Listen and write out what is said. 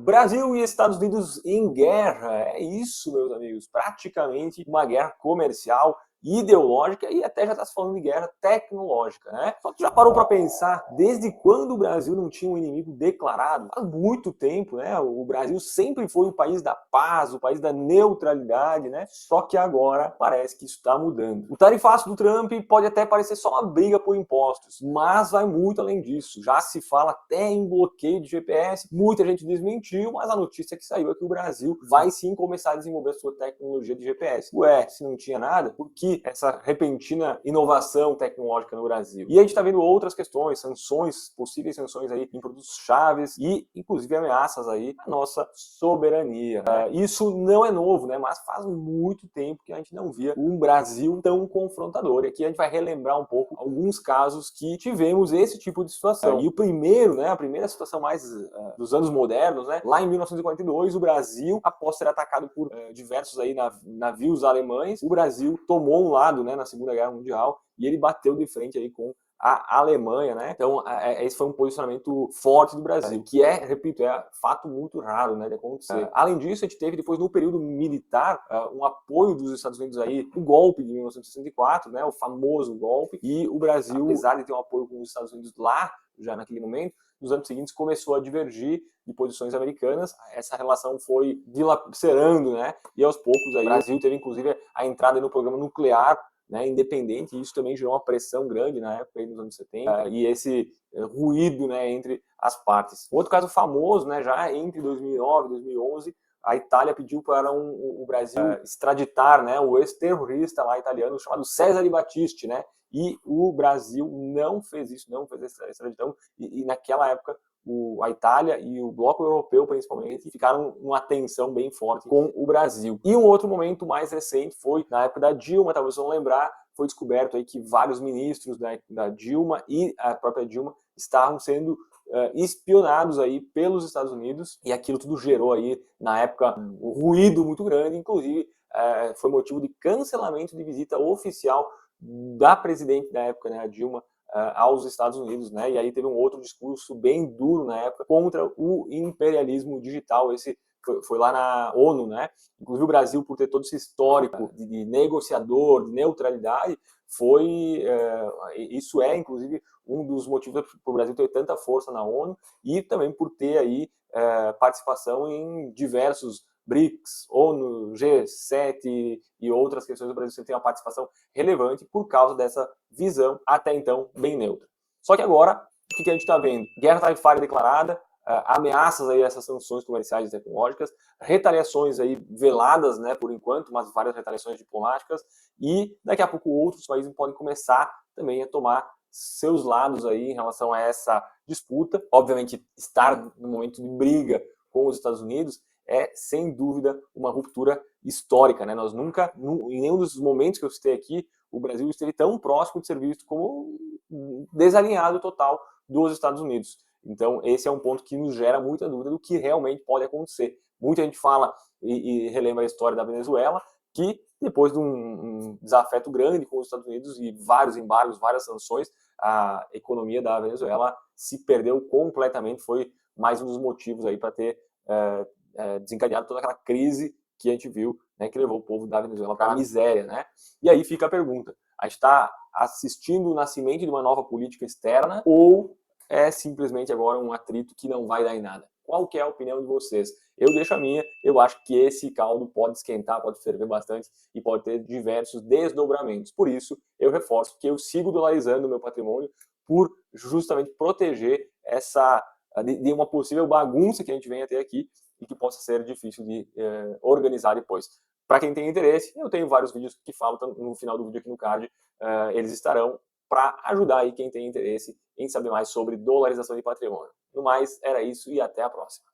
Brasil e Estados Unidos em guerra, é isso, meus amigos, praticamente uma guerra comercial, ideológica e até já está se falando de guerra tecnológica, né? Só que já parou para pensar desde quando o Brasil não tinha um inimigo declarado? Há muito tempo, né? O Brasil sempre foi o país da paz, o país da neutralidade, né? Só que agora parece que isso está mudando. O tarifaço do Trump pode até parecer só uma briga por impostos, mas vai muito além disso. Já se fala até em bloqueio de GPS, muita gente desmentiu, mas a notícia que saiu é que o Brasil vai sim começar a desenvolver a sua tecnologia de GPS. Ué, se não tinha nada, por que essa repentina inovação tecnológica no Brasil? E a gente está vendo outras questões, sanções, possíveis sanções aí em produtos chaves e inclusive ameaças aí à nossa soberania. Isso não é novo, né? Mas faz muito tempo que a gente não via um Brasil tão confrontador. E aqui a gente vai relembrar um pouco alguns casos que tivemos esse tipo de situação. E o primeiro, né, a primeira situação mais dos anos modernos, né, lá em 1942, o Brasil, após ser atacado por diversos aí navios alemães, o Brasil tomou um lado, né, na Segunda Guerra Mundial e ele bateu de frente aí com a Alemanha, né? Então, esse foi um posicionamento forte do Brasil, que repito, é fato muito raro, né, de acontecer. Além disso, a gente teve depois, no período militar, um apoio dos Estados Unidos aí, o golpe de 1964, né, o famoso golpe, e o Brasil, apesar de ter um apoio com os Estados Unidos lá, já naquele momento, nos anos seguintes começou a divergir de posições americanas, essa relação foi dilacerando, né, e aos poucos aí o Brasil teve inclusive a entrada no programa nuclear, né, independente, e isso também gerou uma pressão grande na época, aí, nos anos 70, e esse ruído, né, entre as partes. Outro caso famoso, né, já entre 2009 e 2011, a Itália pediu para o Brasil extraditar, né, o ex-terrorista lá italiano chamado Cesare Battisti, né, e o Brasil não fez isso, não fez essa extradição, e naquela época a Itália e o bloco europeu, principalmente, ficaram numa tensão bem forte com o Brasil. E um outro momento mais recente foi na época da Dilma, talvez vocês vão lembrar, foi descoberto aí que vários ministros da Dilma e a própria Dilma estavam sendo espionados aí pelos Estados Unidos, e aquilo tudo gerou aí, na época, um ruído muito grande, inclusive foi motivo de cancelamento de visita oficial da presidente da época, né, a Dilma, aos Estados Unidos, né? E aí teve um outro discurso bem duro na época contra o imperialismo digital. Esse foi lá na ONU, né? Inclusive o Brasil, por ter todo esse histórico de negociador, de neutralidade, isso é inclusive um dos motivos para o Brasil ter tanta força na ONU e também por ter aí participação em diversos BRICS, ONU, G7 e outras questões do Brasil tem uma participação relevante por causa dessa visão até então bem neutra. Só que agora, o que a gente está vendo? Guerra tarifária declarada, ameaças aí a essas sanções comerciais e tecnológicas, retaliações aí veladas, né, por enquanto, mas várias retaliações diplomáticas, e daqui a pouco outros países podem começar também a tomar seus lados aí em relação a essa disputa. Obviamente, estar no momento de briga com os Estados Unidos é, sem dúvida, uma ruptura histórica, né? Nós nunca, em nenhum dos momentos que eu citei aqui, o Brasil esteve tão próximo de ser visto como desalinhado total dos Estados Unidos. Então, esse é um ponto que nos gera muita dúvida do que realmente pode acontecer. Muita gente fala e relembra a história da Venezuela, que depois de um desafeto grande com os Estados Unidos e vários embargos, várias sanções, a economia da Venezuela se perdeu completamente. Foi mais um dos motivos aí para ter desencadeado toda aquela crise que a gente viu, né, que levou o povo da Venezuela para a miséria, né? E aí fica a pergunta: a gente está assistindo o nascimento de uma nova política externa ou é simplesmente agora um atrito que não vai dar em nada? Qual que é a opinião de vocês? Eu deixo a minha, eu acho que esse caldo pode esquentar, pode ferver bastante e pode ter diversos desdobramentos. Por isso, eu reforço que eu sigo dolarizando o meu patrimônio por justamente proteger de uma possível bagunça que a gente vem a ter aqui e que possa ser difícil de organizar depois. Para quem tem interesse, eu tenho vários vídeos que falam no final do vídeo aqui no card, eles estarão para ajudar aí quem tem interesse em saber mais sobre dolarização de patrimônio. No mais, era isso e até a próxima.